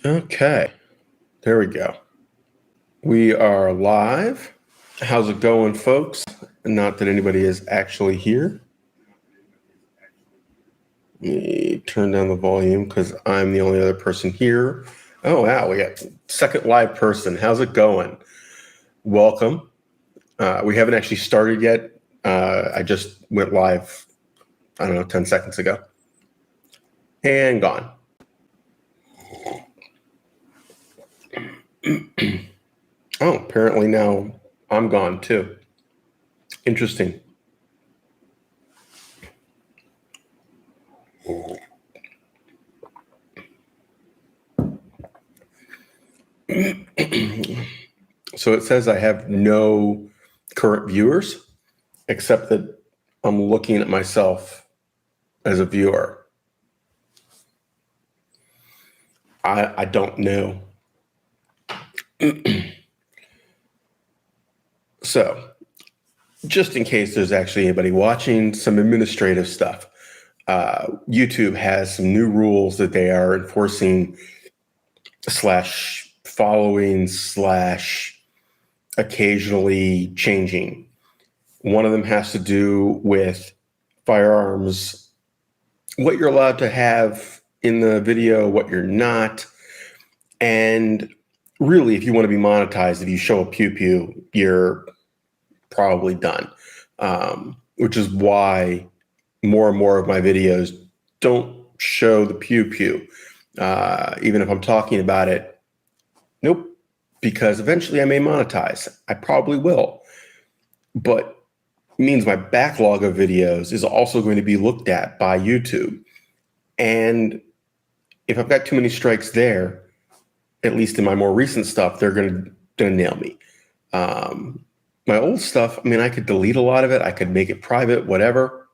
Okay, there we go. We are live. How's it going, folks? Not that anybody is actually here. Let me turn down the volume because I'm the only other person here. Oh, wow, we got second live person. How's it going? Welcome. We haven't actually started yet. I just went live, 10 seconds ago. And gone. Oh, apparently now I'm gone too. Interesting. So it says I have no current viewers, except that I'm looking at myself as a viewer. I don't know. So, just in case there's actually anybody watching, some administrative stuff. YouTube has some new rules that they are enforcing slash following slash occasionally changing. One of them has to do with firearms, what you're allowed to have in the video, what you're not. And really, if you want to be monetized, if you show a pew, you're probably done. Which is why more and more of my videos don't show the pew. Even if I'm talking about it, nope, because eventually I may monetize. I probably will. But it means my backlog of videos is also going to be looked at by YouTube. And if I've got too many strikes there, at least in my more recent stuff, they're going to nail me. My old stuff, I could delete a lot of it. I could make it private, whatever,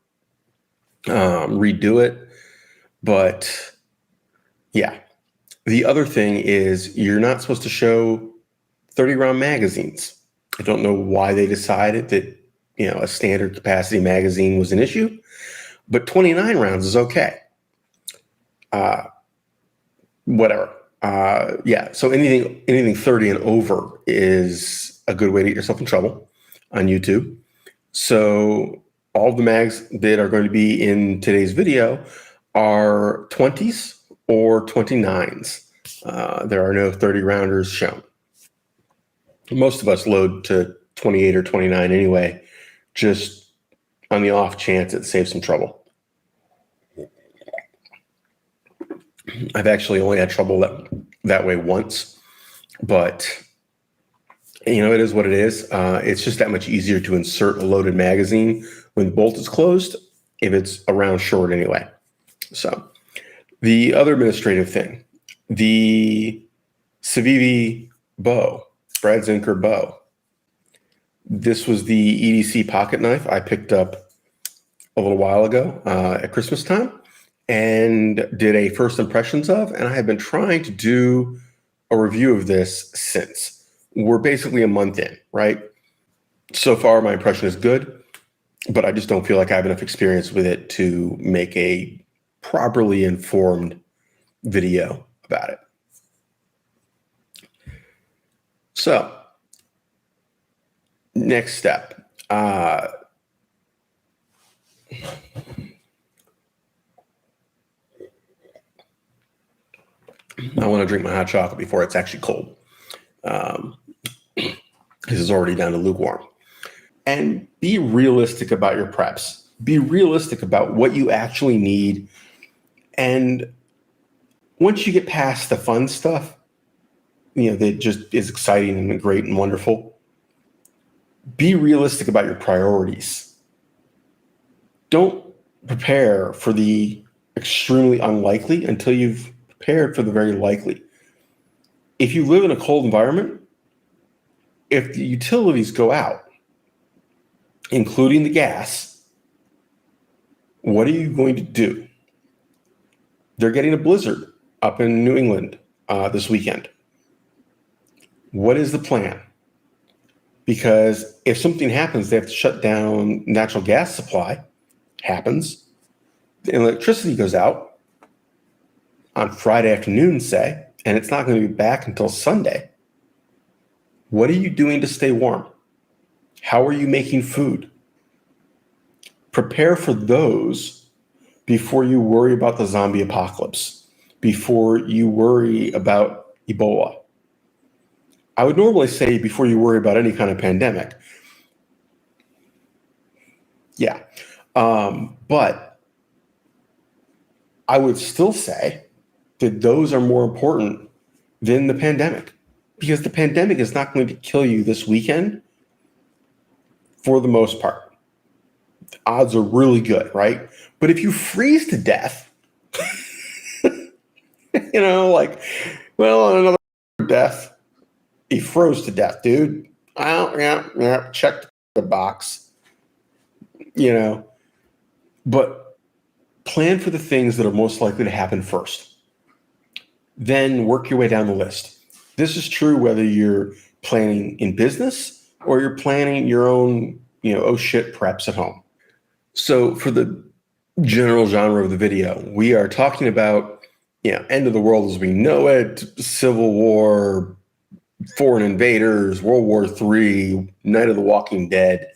redo it. But yeah, the other thing is you're not supposed to show 30-round magazines. I don't know why they decided that, a standard capacity magazine was an issue, but 29 rounds is okay. Whatever. Yeah. So anything 30 and over is a good way to get yourself in trouble on YouTube. So all the mags that are going to be in today's video are 20s or 29s. There are no 30 rounders shown. Most of us load to 28 or 29 anyway, just on the off chance it saves some trouble. I've actually only had trouble that way once, but it is what it is. It's just that much easier to insert a loaded magazine when the bolt is closed if it's a round short anyway. So the other administrative thing, the Civivi bow, Brad Zinker bow. This was the EDC pocket knife I picked up a little while ago at Christmas time and did a first impressions of, and I have been trying to do a review of this since. We're basically a month in, right? So far, my impression is good, but I just don't feel like I have enough experience with it to make a properly informed video about it. So, next step. I want to drink my hot chocolate before it's actually cold. This is already down to lukewarm. And be realistic about your preps. Be realistic about what you actually need. And once you get past the fun stuff, that just is exciting and great and wonderful, be realistic about your priorities. Don't prepare for the extremely unlikely until you've prepared for the very likely. If you live in a cold environment, if the utilities go out, including the gas, what are you going to do? They're getting a blizzard up in New England this weekend. What is the plan? Because if something happens, they have to shut down natural gas supply. The electricity goes out on Friday afternoon, say, and it's not going to be back until Sunday. What are you doing to stay warm? How are you making food? Prepare for those before you worry about the zombie apocalypse, before you worry about Ebola. I would normally say before you worry about any kind of pandemic. Yeah. But I would still say that those are more important than the pandemic, because the pandemic is not going to kill you this weekend for the most part. The odds are really good, right? But if you freeze to death, like, well, another death, he froze to death, dude. Yeah, check the box, but plan for the things that are most likely to happen first. Then work your way down the list. This is true whether you're planning in business or you're planning your own, oh shit preps at home. So for the general genre of the video, we are talking about, end of the world as we know it, civil war, foreign invaders, World War III, Night of the Walking Dead,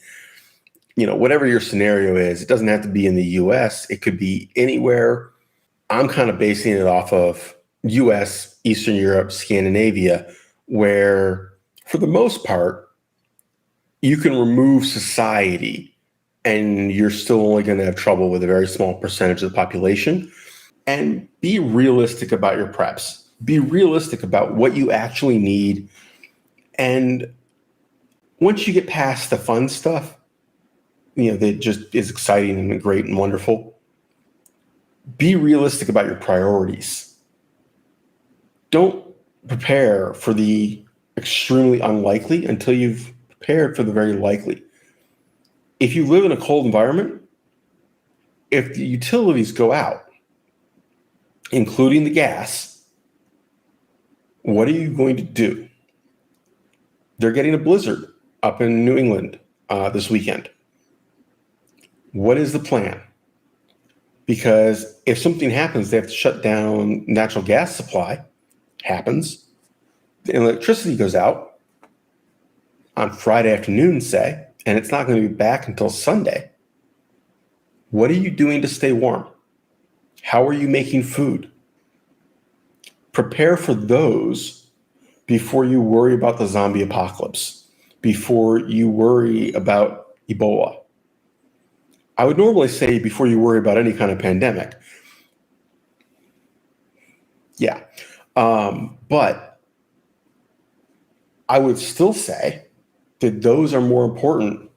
whatever your scenario is. It doesn't have to be in the US. It could be anywhere. I'm kind of basing it off of US, Eastern Europe, Scandinavia, where for the most part, you can remove society and you're still only going to have trouble with a very small percentage of the population. And be realistic about your preps. Be realistic about what you actually need. And once you get past the fun stuff, that just is exciting and great and wonderful, be realistic about your priorities. Don't prepare for the extremely unlikely until you've prepared for the very likely. If you live in a cold environment, if the utilities go out, including the gas, what are you going to do? They're getting a blizzard up in New England this weekend. What is the plan? Because if something happens, they have to shut down natural gas supply. Happens. The electricity goes out on Friday afternoon, say, and it's not going to be back until Sunday. What are you doing to stay warm? How are you making food? Prepare for those before you worry about the zombie apocalypse, before you worry about Ebola. I would normally say before you worry about any kind of pandemic. Yeah. But I would still say that those are more important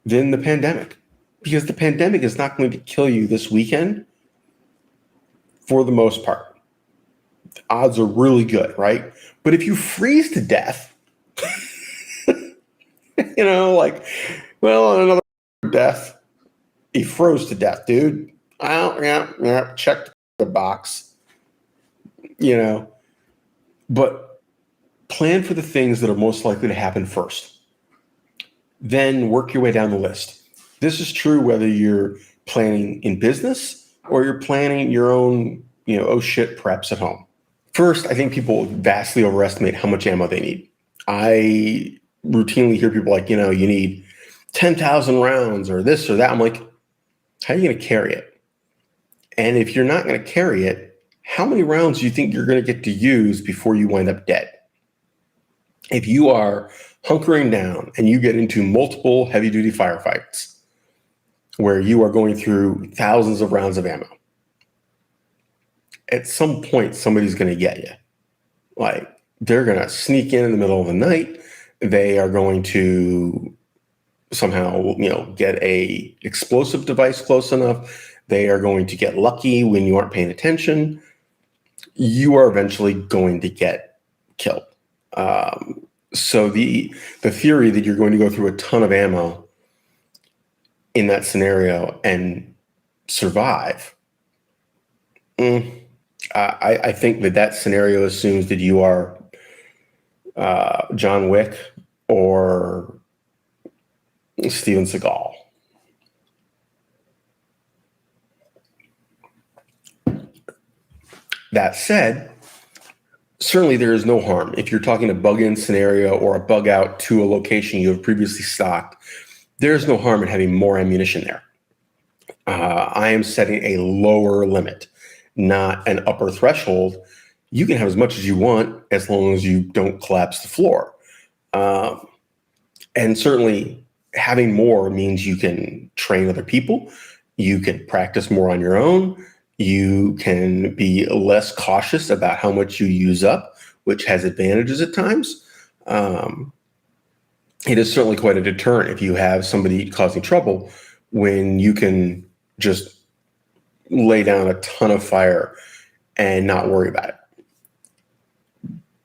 than the pandemic, because the pandemic is not going to kill you this weekend for the most part. The odds are really good, right? But if you freeze to death, like, well, another death, he froze to death, dude. Yeah, check the box, but plan for the things that are most likely to happen first. Then work your way down the list. This is true whether you're planning in business or you're planning your own, oh shit preps at home. First, I think people vastly overestimate how much ammo they need. I routinely hear people like, you need 10,000 rounds or this or that. I'm like, how are you going to carry it? And if you're not going to carry it, how many rounds do you think you're going to get to use before you wind up dead? If you are hunkering down and you get into multiple heavy-duty firefights where you are going through thousands of rounds of ammo, at some point, somebody's going to get you. Like, they're going to sneak in the middle of the night. They are going to somehow, get a explosive device close enough. They are going to get lucky when you aren't paying attention. You are eventually going to get killed. So the theory that you're going to go through a ton of ammo in that scenario and survive, I think that scenario assumes that you are John Wick or Steven Seagal. That said, certainly there is no harm. If you're talking a bug-in scenario or a bug out to a location you have previously stocked, there's no harm in having more ammunition there. I am setting a lower limit, not an upper threshold. You can have as much as you want as long as you don't collapse the floor. And certainly having more means you can train other people. You can practice more on your own. You can be less cautious about how much you use up, which has advantages at times. It is certainly quite a deterrent if you have somebody causing trouble when you can just lay down a ton of fire and not worry about it.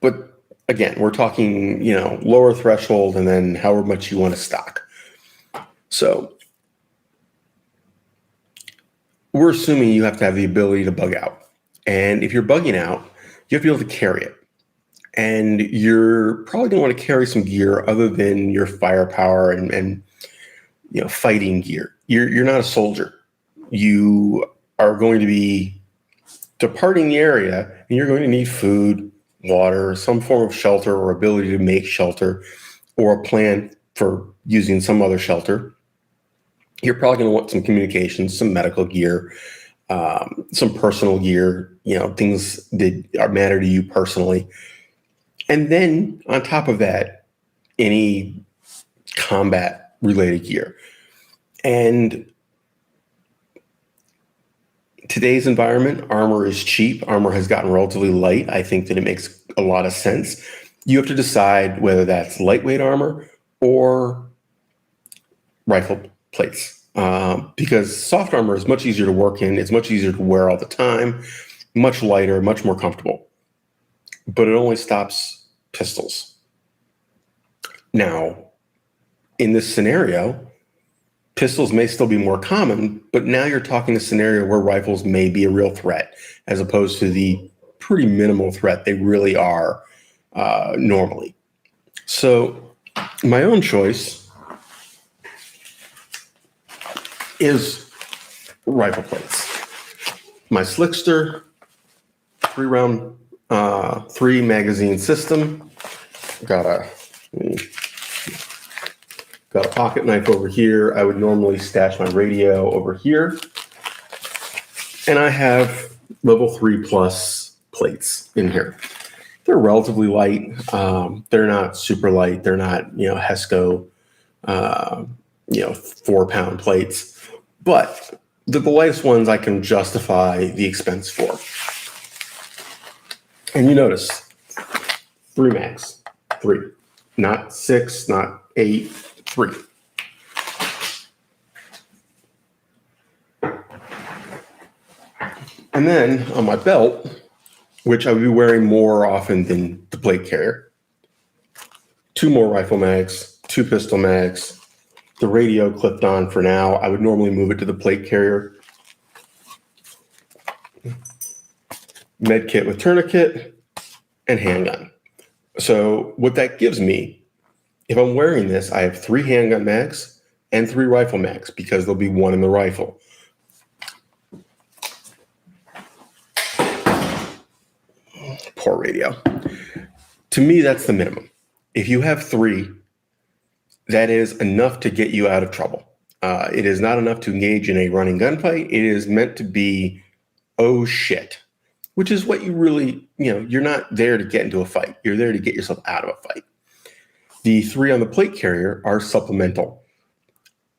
But again, we're talking, lower threshold and then however much you want to stock. So we're assuming you have to have the ability to bug out. And if you're bugging out, you have to be able to carry it. And you're probably going to want to carry some gear other than your firepower and fighting gear. You're not a soldier. You are going to be departing the area, and you're going to need food, water, some form of shelter or ability to make shelter, or a plan for using some other shelter. You're probably going to want some communications, some medical gear, some personal gear, things that matter to you personally. And then on top of that, any combat related gear. And today's environment, armor is cheap. Armor has gotten relatively light. I think that it makes a lot of sense. You have to decide whether that's lightweight armor or rifle plates, because soft armor is much easier to work in. It's much easier to wear all the time, much lighter, much more comfortable. But it only stops pistols. Now, in this scenario, pistols may still be more common, but now you're talking a scenario where rifles may be a real threat, as opposed to the pretty minimal threat they really are normally. So my own choice is rifle plates. My Slickster 3-round, 3 magazine system. Got a pocket knife over here. I would normally stash my radio over here. And I have level 3 plus plates in here. They're relatively light. They're not super light. They're not, Hesco, 4-pound plates. But the lightest ones I can justify the expense for. And you notice 3 mags, 3, not 6, not 8, 3. And then on my belt, which I would be wearing more often than the plate carrier, 2 more rifle mags, 2 pistol mags, the radio clipped on for now. I would normally move it to the plate carrier. Med kit with tourniquet and handgun. So what that gives me, if I'm wearing this, I have 3 handgun mags and 3 rifle mags because there'll be 1 in the rifle. Poor radio. To me, that's the minimum. If you have 3, that is enough to get you out of trouble. It is not enough to engage in a running gunfight. It is meant to be, oh shit, which is what you really, you're not there to get into a fight. You're there to get yourself out of a fight. The 3 on the plate carrier are supplemental.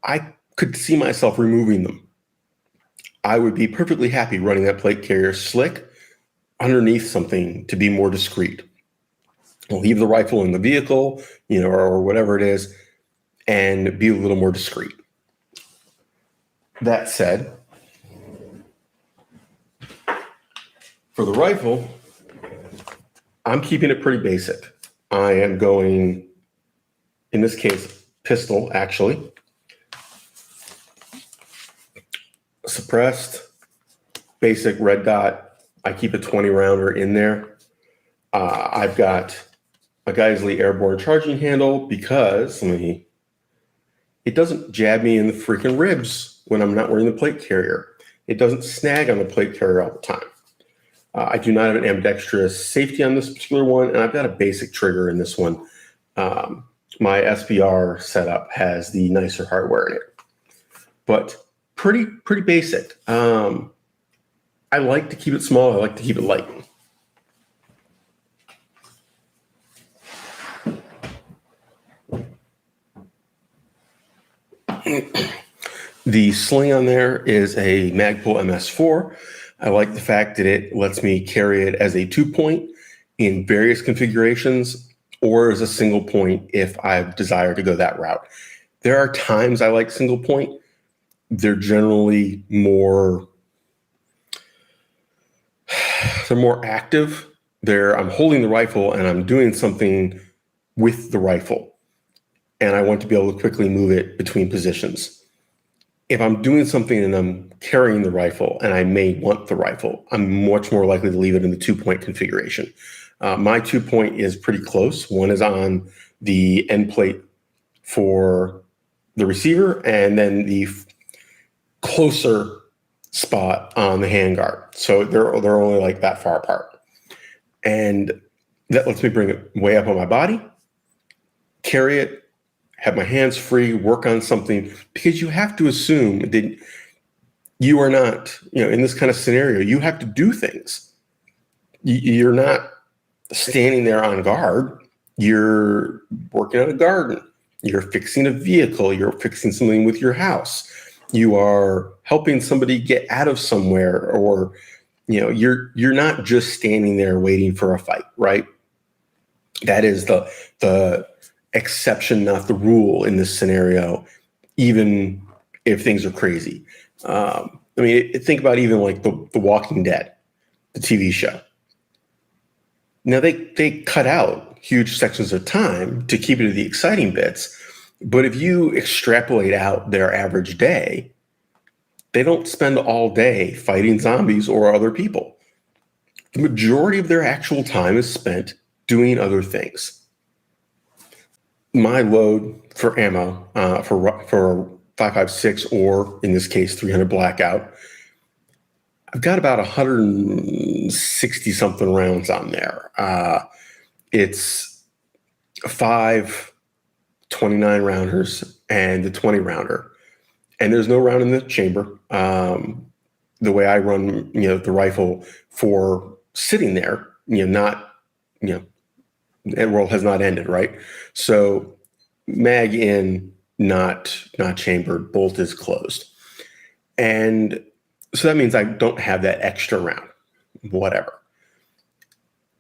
I could see myself removing them. I would be perfectly happy running that plate carrier slick underneath something to be more discreet. I'll leave the rifle in the vehicle, or whatever it is, and be a little more discreet. That said, for the rifle, I'm keeping it pretty basic. I am going, in this case, pistol, actually. Suppressed, basic red dot. I keep a 20-rounder in there. I've got a Geisley airborne charging handle because, it doesn't jab me in the freaking ribs when I'm not wearing the plate carrier. It doesn't snag on the plate carrier all the time. I do not have an ambidextrous safety on this particular one, and I've got a basic trigger in this one. My SBR setup has the nicer hardware in it, but pretty basic. I like to keep it small. I like to keep it light. The sling on there is a Magpul MS4. I like the fact that it lets me carry it as a 2-point in various configurations, or as a single point if I desire to go that route. There are times I like single point. They're generally more active. I'm holding the rifle and I'm doing something with the rifle, and I want to be able to quickly move it between positions. If I'm doing something and I'm carrying the rifle and I may want the rifle, I'm much more likely to leave it in the 2-point configuration. My 2-point is pretty close. One is on the end plate for the receiver, and then the closer spot on the handguard. So they're only like that far apart. And that lets me bring it way up on my body, carry it, have my hands free, work on something, because you have to assume that you are not, in this kind of scenario, you have to do things. You're not standing there on guard. You're working on a garden. You're fixing a vehicle. You're fixing something with your house. You are helping somebody get out of somewhere, or, you're not just standing there waiting for a fight, right? That is the exception, not the rule in this scenario, even if things are crazy. Think about even like the Walking Dead, the TV show. Now they cut out huge sections of time to keep it to the exciting bits, but if you extrapolate out their average day, they don't spend all day fighting zombies or other people. The majority of their actual time is spent doing other things. My load for ammo for 5.56, or in this case 300 blackout, I've got about 160 something rounds on there. It's 5 29 rounders and the 20 rounder, and there's no round in the chamber. The way I run, the rifle for sitting there, the world has not ended, right? So mag in, not chambered, bolt is closed. And so that means I don't have that extra round, whatever.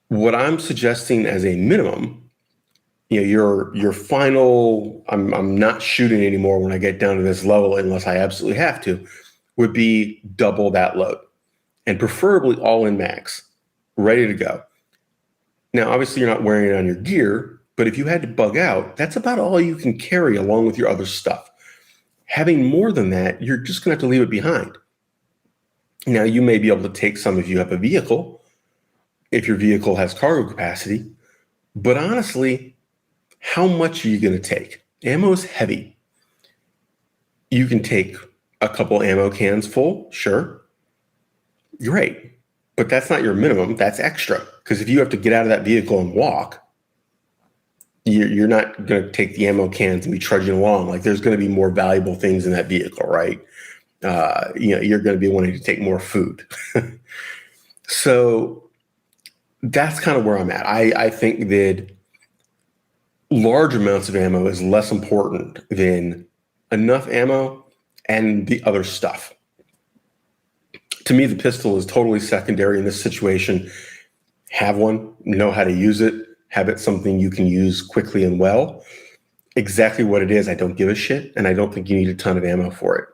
What I'm suggesting as a minimum, your final, I'm not shooting anymore when I get down to this level unless I absolutely have to, would be double that load, and preferably all in mags, ready to go. Now, obviously, you're not wearing it on your gear, but if you had to bug out, that's about all you can carry along with your other stuff. Having more than that, you're just going to have to leave it behind. Now, you may be able to take some if you have a vehicle, if your vehicle has cargo capacity, but honestly, how much are you going to take? Ammo is heavy. You can take a couple ammo cans full, sure. Great. But that's not your minimum. That's extra. Because if you have to get out of that vehicle and walk, you're not going to take the ammo cans and be trudging along. Like, there's going to be more valuable things in that vehicle, right? You're going to be wanting to take more food. So that's kind of where I'm at. I think that large amounts of ammo is less important than enough ammo and the other stuff. To me, the pistol is totally secondary in this situation. Have one, know how to use it, have it something you can use quickly and well. Exactly what it is, I don't give a shit, and I don't think you need a ton of ammo for it.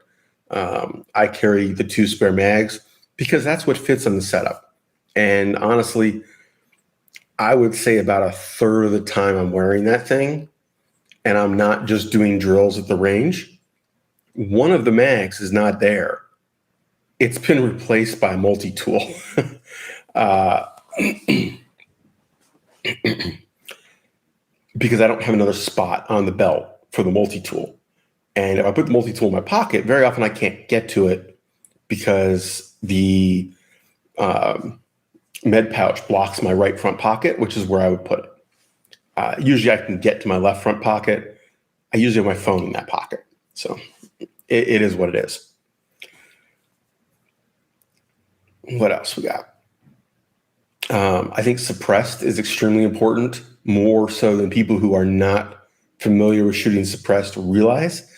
I carry the 2 spare mags because that's what fits on the setup. And honestly, I would say about a third of the time I'm wearing that thing, and I'm not just doing drills at the range, one of the mags is not there. It's been replaced by a multi-tool. Because I don't have another spot on the belt for the multi-tool. And if I put the multi-tool in my pocket, very often I can't get to it because the med pouch blocks my right front pocket, which is where I would put it. Usually I can get to my left front pocket. I usually have my phone in that pocket. So it is what it is. What else we got? I think suppressed is extremely important, more so than people who are not familiar with shooting suppressed realize.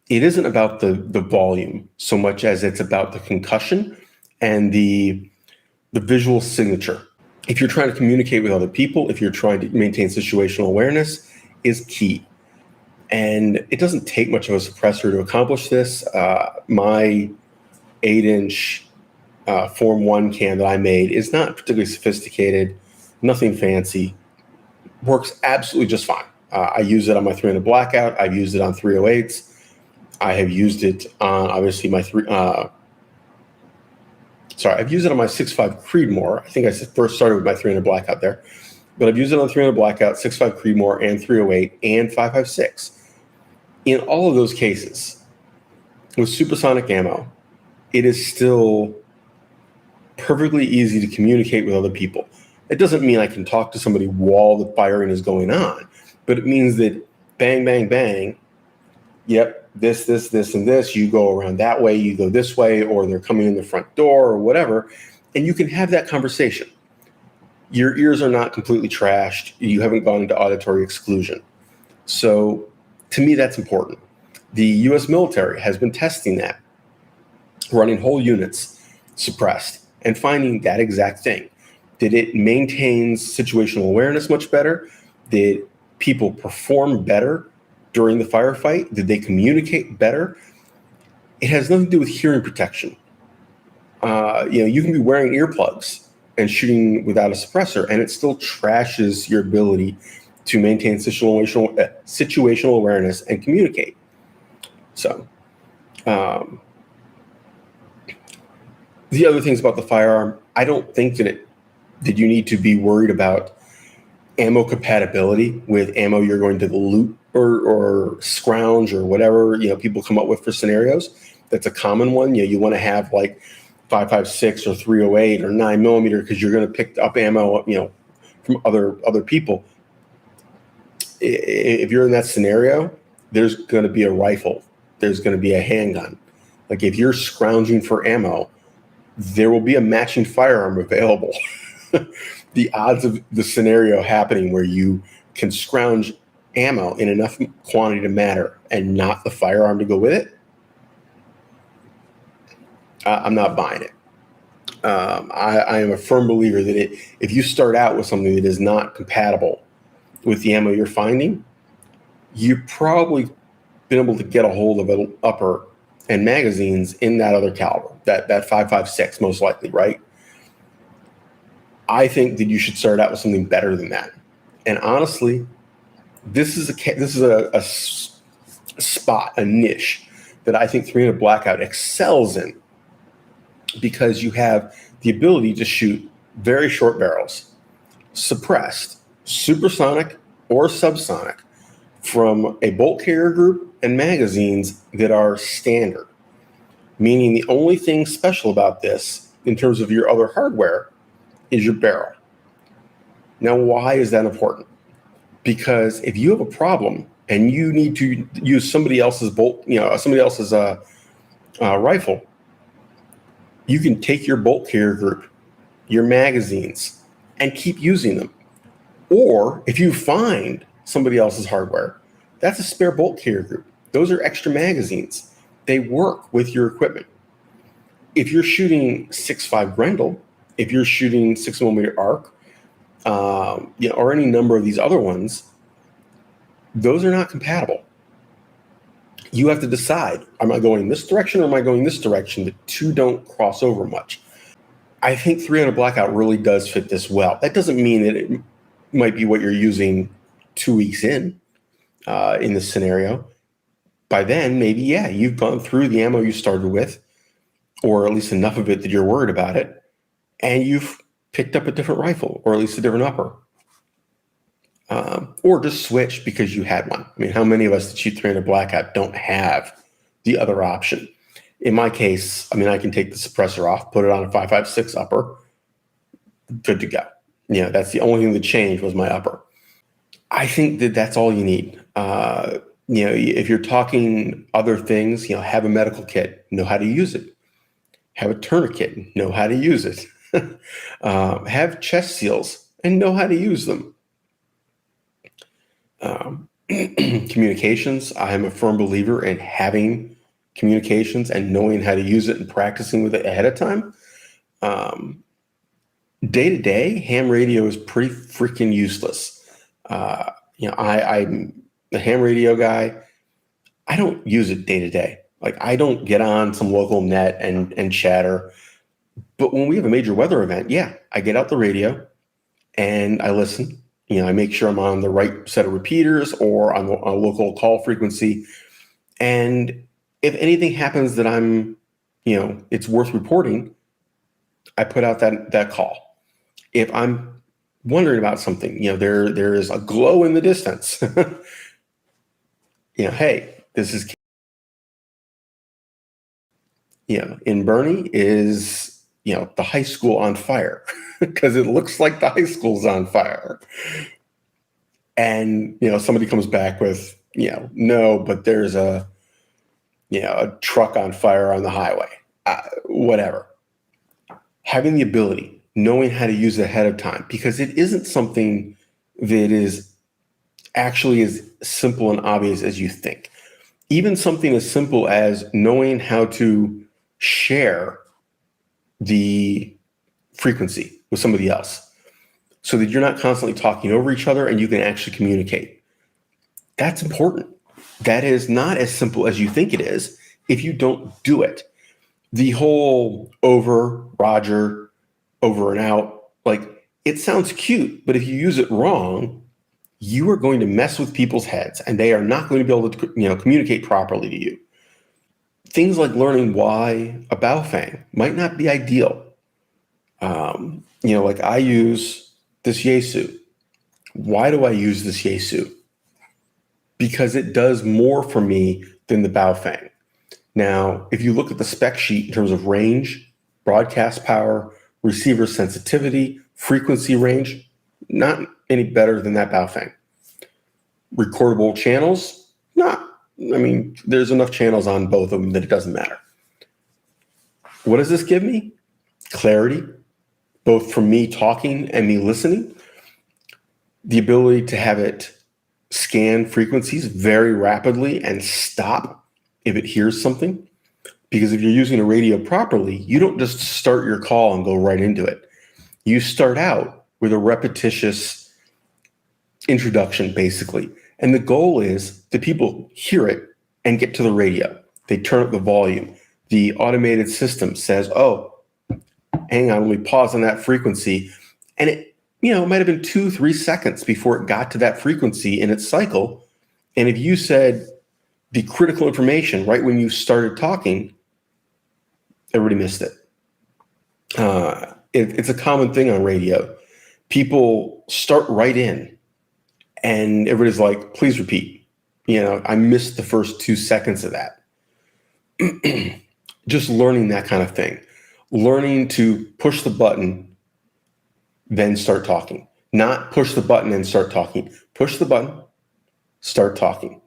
It isn't about the volume so much as it's about the concussion and the visual signature. If you're trying to communicate with other people, if you're trying to maintain situational awareness, is key. And it doesn't take much of a suppressor to accomplish this. My 8-inch Form 1 cam that I made is not particularly sophisticated, nothing fancy, works absolutely just fine. I use it on my 300 blackout. I've used it on 308s. I have used it on obviously my I've used it on my 6.5 Creedmoor. I think I first started with my 300 blackout there, but I've used it on 300 blackout, 6.5 Creedmoor, and 308, and 5.56. In all of those cases, with supersonic ammo, it is still perfectly easy to communicate with other people. It doesn't mean I can talk to somebody while the firing is going on, but it means that bang, bang, bang, yep, this, and this, you go around that way, you go this way, or they're coming in the front door or whatever, and you can have that conversation. Your ears are not completely trashed. You haven't gone into auditory exclusion. So to me, that's important. The US military has been testing that, running whole units suppressed and finding that exact thing. Did it maintain situational awareness much better? Did people perform better during the firefight? Did they communicate better? It has nothing to do with hearing protection. You can be wearing earplugs and shooting without a suppressor, and it still trashes your ability to maintain situational awareness and communicate. So, the other things about the firearm, I don't think that you need to be worried about ammo compatibility with ammo you're going to loot or scrounge or whatever people come up with for scenarios. That's a common one. You want to have like 5.56 or 308 or 9mm because you're going to pick up ammo from other people. If you're in that scenario, there's going to be a rifle. There's going to be a handgun. Like if you're scrounging for ammo, there will be a matching firearm available. The odds of the scenario happening where you can scrounge ammo in enough quantity to matter and not the firearm to go with it, I'm not buying it. I am a firm believer that if you start out with something that is not compatible with the ammo you're finding, you've probably been able to get a hold of an upper and magazines in that other caliber, that 5.56 most likely, right? I think that you should start out with something better than that. And honestly, this is a spot, a niche that I think 300 Blackout excels in, because you have the ability to shoot very short barrels, suppressed, supersonic or subsonic, from a bolt carrier group and magazines that are standard. Meaning the only thing special about this in terms of your other hardware is your barrel. Now, why is that important? Because if you have a problem and you need to use somebody else's rifle, you can take your bolt carrier group, your magazines, and keep using them. Or if you find somebody else's hardware, that's a spare bolt carrier group. Those are extra magazines. They work with your equipment. If you're shooting 6.5 Grendel, if you're shooting 6mm arc, or any number of these other ones, those are not compatible. You have to decide, am I going this direction or am I going this direction? The two don't cross over much. I think 300 Blackout really does fit this well. That doesn't mean that it might be what you're using 2 weeks in this scenario. By then, maybe, you've gone through the ammo you started with, or at least enough of it that you're worried about it, and you've picked up a different rifle, or at least a different upper. Or just switch because you had one. I mean, how many of us that shoot 300 Blackout don't have the other option? In my case, I can take the suppressor off, put it on a 5.56 upper, good to go. That's the only thing that changed was my upper. I think that that's all you need. If you're talking other things, have a medical kit, know how to use it. Have a tourniquet, know how to use it. Have chest seals and know how to use them. Communications, I am a firm believer in having communications and knowing how to use it and practicing with it ahead of time. Day to day, ham radio is pretty freaking useless. I'm the ham radio guy. I don't use it day to day. Like, I don't get on some local net and chatter. But when we have a major weather event, I get out the radio and I listen. I make sure I'm on the right set of repeaters or on a local call frequency. And if anything happens that it's worth reporting, I put out that call. If I'm wondering about something, there is a glow in the distance. Hey, this is, in Bernie is, the high school on fire because it looks like the high school's on fire. And, somebody comes back with, no, but there's a truck on fire on the highway, whatever. Having the ability, knowing how to use it ahead of time, because it isn't something that is actually as simple and obvious as you think. Even something as simple as knowing how to share the frequency with somebody else so that you're not constantly talking over each other and you can actually communicate. That's important. That is not as simple as you think it is if you don't do it. The whole over, Roger, over and out, like, it sounds cute, but if you use it wrong, you are going to mess with people's heads and they are not going to be able to, communicate properly to you. Things like learning why a baofeng might not be ideal. Like, I use this Yaesu. Why do I use this Yaesu? Because it does more for me than the baofeng. Now, if you look at the spec sheet in terms of range, broadcast power, receiver sensitivity, frequency range, not any better than that baofeng. Recordable channels, there's enough channels on both of them that it doesn't matter. What does this give me? Clarity, both from me talking and me listening. The ability to have it scan frequencies very rapidly and stop if it hears something. Because if you're using a radio properly, you don't just start your call and go right into it. You start out with a repetitious introduction, basically. And the goal is that people hear it and get to the radio. They turn up the volume. The automated system says, oh, hang on, let me pause on that frequency. And it might have been 2-3 seconds before it got to that frequency in its cycle. And if you said the critical information right when you started talking, everybody missed it. It's a common thing on radio. People start right in and everybody's like, please repeat. I missed the first 2 seconds of that. Just learning that kind of thing. Learning to push the button, then start talking. Not push the button and start talking. Push the button, start talking.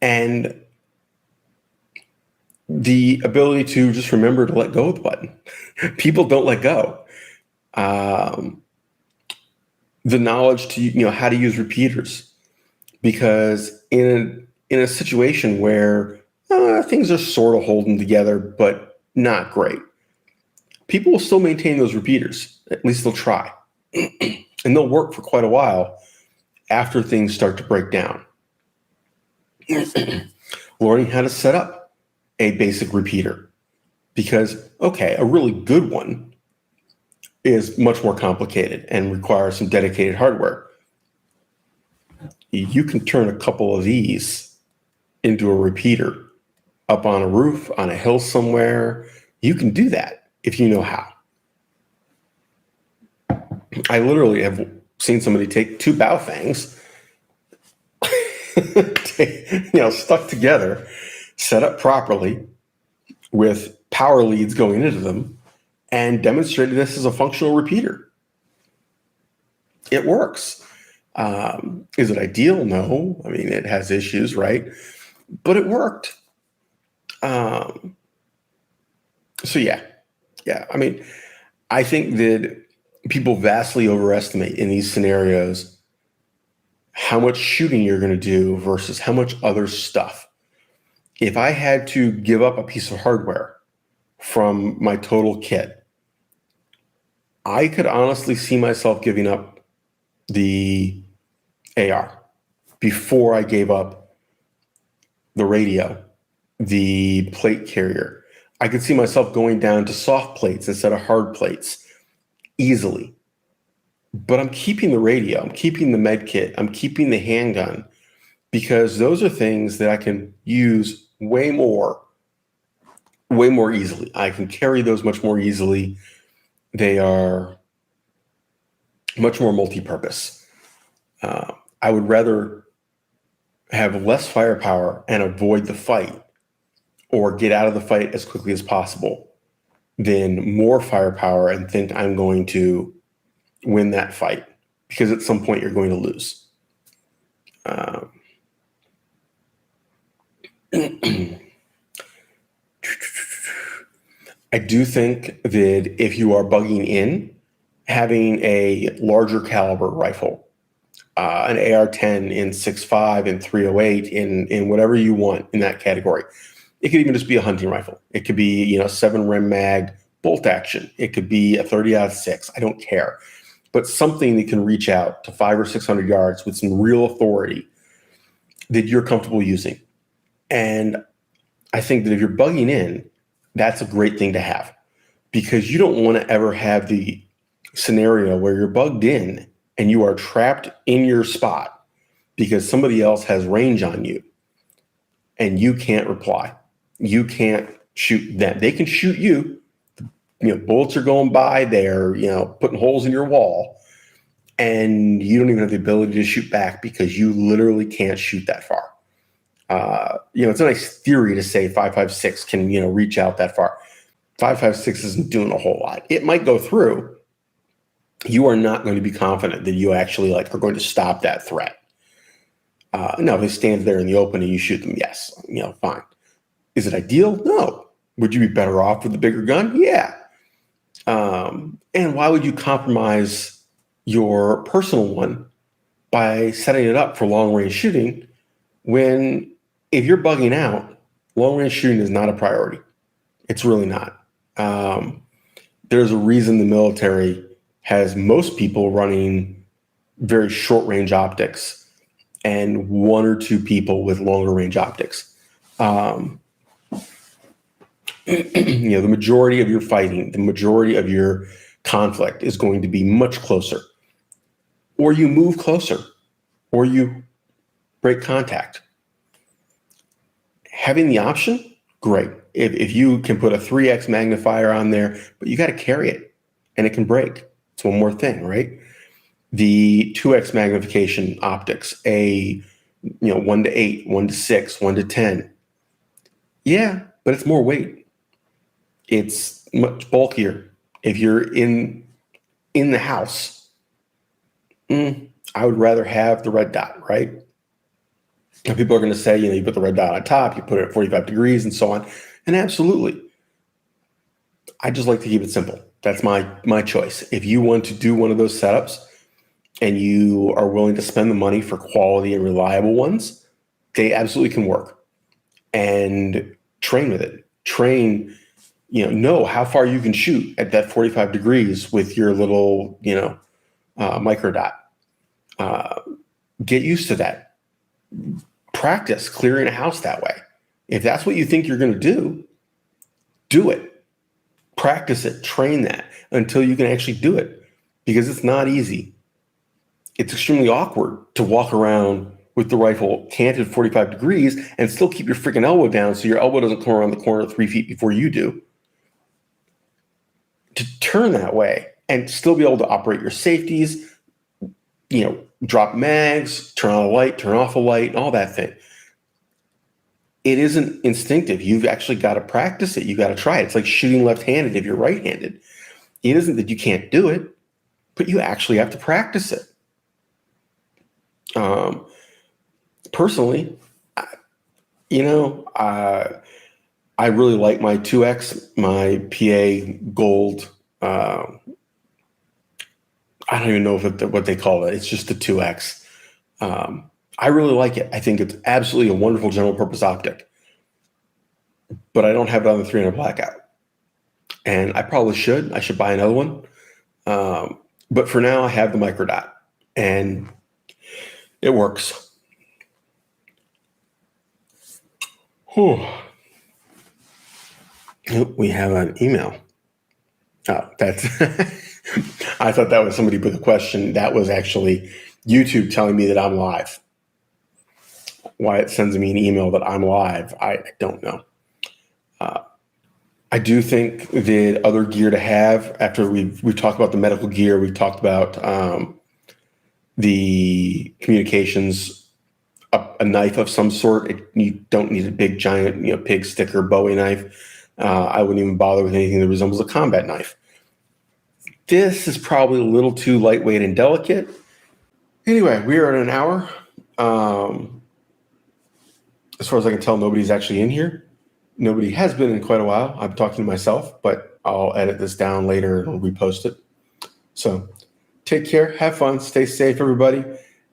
And the ability to just remember to let go of the button. People don't let go. The knowledge to how to use repeaters, because in a situation where things are sort of holding together but not great, people will still maintain those repeaters. At least they'll try, and they'll work for quite a while after things start to break down. Learning how to set up a basic repeater, because a really good one is much more complicated and requires some dedicated hardware. You can turn a couple of these into a repeater up on a roof, on a hill somewhere. You can do that if you know how. I literally have seen somebody take 2 baofengs, stuck together, set up properly with power leads going into them, and demonstrated this as a functional repeater. It works. Is it ideal? No. I mean, it has issues, right? But it worked. So yeah. I mean, I think that people vastly overestimate in these scenarios how much shooting you're going to do versus how much other stuff. If I had to give up a piece of hardware from my total kit, I could honestly see myself giving up the AR before I gave up the radio, the plate carrier. I could see myself going down to soft plates instead of hard plates easily. But I'm keeping the radio, I'm keeping the med kit, I'm keeping the handgun, because those are things that I can use way more easily. I can carry those much more easily. They are much more multi-purpose. I would rather have less firepower and avoid the fight or get out of the fight as quickly as possible than more firepower and think I'm going to win that fight, because at some point you're going to lose. I do think that if you are bugging in, having a larger caliber rifle, an AR-10 in 6.5 and 308 in whatever you want in that category. It could even just be a hunting rifle. It could be 7 rim mag bolt action. It could be a 30-06. I don't care, but something that can reach out to 500 or 600 yards with some real authority that you're comfortable using. And I think that if you're bugging in, that's a great thing to have, because you don't want to ever have the scenario where you're bugged in and you are trapped in your spot because somebody else has range on you and you can't reply. You can't shoot them. They can shoot you. Bullets are going by. They're, putting holes in your wall, and you don't even have the ability to shoot back because you literally can't shoot that far. It's a nice theory to say 5.56 can, reach out that far. 5.56 isn't doing a whole lot. It might go through. You are not going to be confident that you actually are going to stop that threat. Now, if they stand there in the open and you shoot them, yes, fine. Is it ideal? No. Would you be better off with the bigger gun? Yeah. And why would you compromise your personal one by setting it up for long range shooting when, if you're bugging out, long range shooting is not a priority? It's really not. There's a reason the military has most people running very short range optics and 1 or 2 people with longer range optics. The majority of your fighting, the majority of your conflict is going to be much closer, or you move closer, or you break contact. Having the option, great. If you can put a 3x magnifier on there, but you got to carry it and it can break. It's one more thing, right? The 2x magnification optics, 1 to 8, 1 to 6, 1 to 10. Yeah, but it's more weight. It's much bulkier. If you're in the house, I would rather have the red dot, right? And people are going to say, you put the red dot on top, you put it at 45 degrees and so on. And absolutely. I just like to keep it simple. That's my choice. If you want to do one of those setups and you are willing to spend the money for quality and reliable ones, they absolutely can work. And train with it. Train, know how far you can shoot at that 45 degrees with your little, micro dot. Get used to that. Practice clearing a house that way. If that's what you think you're going to do it. Practice it, train that until you can actually do it, because it's not easy. It's extremely awkward to walk around with the rifle canted 45 degrees and still keep your freaking elbow down so your elbow doesn't come around the corner 3 feet before you do. To turn that way and still be able to operate your safeties, drop mags, turn on a light, turn off a light, all that thing. It isn't instinctive. You've actually got to practice it. You've got to try it. It's like shooting left-handed if you're right-handed. It isn't that you can't do it, but you actually have to practice it. Personally, I really like my 2X, my PA Gold. I don't even know what they call it. It's just the 2X. I really like it. I think it's absolutely a wonderful general purpose optic, but I don't have it on the 300 blackout. And I probably should. I should buy another one. But for now, I have the micro dot, and it works. Whew. We have an email. Oh, that's. I thought that was somebody with a question. That was actually YouTube telling me that I'm live. Why it sends me an email that I'm live, I don't know. I do think the other gear to have, after we've talked about the medical gear, we've talked about the communications, a knife of some sort. You don't need a big giant, pig sticker Bowie knife. I wouldn't even bother with anything that resembles a combat knife. This is probably a little too lightweight and delicate. Anyway, we are at an hour. As far as I can tell, nobody's actually in here. Nobody has been in quite a while. I'm talking to myself, but I'll edit this down later and repost it. So take care, have fun, stay safe, everybody.